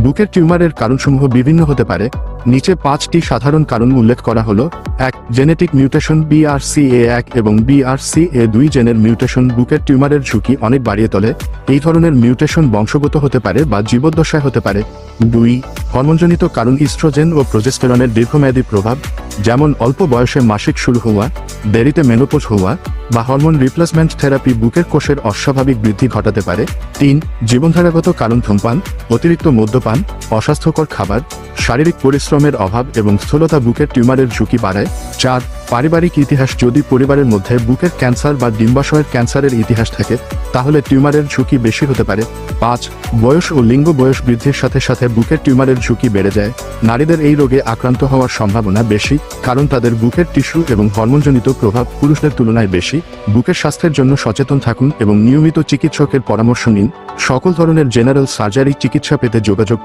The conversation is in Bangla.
বুকের টিউমারের কারণসমূহ বিভিন্ন হতে পারে। নিচে 5টি সাধারণ কারণ উল্লেখ করা হলো। 1. জেনেটিক মিউটেশন BRCA1 এবং BRCA2 জেনের মিউটেশন বুকের টিউমারের ঝুঁকি অনেক বাড়িয়ে তোলে। এই ধরনের মিউটেশন বংশগত হতে পারে বা জীবদ্দশায় হতে পারে। 2. হরমোনজনিত কারণ ইস্ট্রোজেন ও প্রোজেস্টেরনের দীর্ঘমেয়াদী প্রভাব, যেমন অল্প বয়সে মাসিক শুরু হওয়া, দেরিতে মেনোপজ হওয়া বা হরমোন রিপ্লেসমেন্ট থেরাপি বুকের কোষের অস্বাভাবিক বৃদ্ধি ঘটাতে পারে। 3. জীবনধারাগত কারণ ধূমপান, অতিরিক্ত মদ্যপান, অস্বাস্থ্যকর খাবার, শারীরিক পরিশ্রমের অভাব এবং স্থূলতা বুকের টিউমারের ঝুঁকি বাড়ায়। 4. পারিবারিক ইতিহাস, যদি পরিবারের মধ্যে বুকের ক্যান্সার বা ডিম্বাশয়ের ক্যান্সারের ইতিহাস থাকে তাহলে টিউমারের ঝুঁকি বেশি হতে পারে। 5. বয়স ও লিঙ্গ বয়স বৃদ্ধির সাথে সাথে বুকের টিউমারের ঝুঁকি বেড়ে যায়। নারীদের এই রোগে আক্রান্ত হওয়ার সম্ভাবনা বেশি, কারণ তাদের বুকের টিস্যু এবং হরমোনজনিত প্রভাব পুরুষদের তুলনায় বেশি। বুকের স্বাস্থ্যের জন্য সচেতন থাকুন এবং নিয়মিত চিকিৎসকের পরামর্শ নিন। সকল ধরনের জেনারেল সার্জারি চিকিৎসা পেতে যোগাযোগ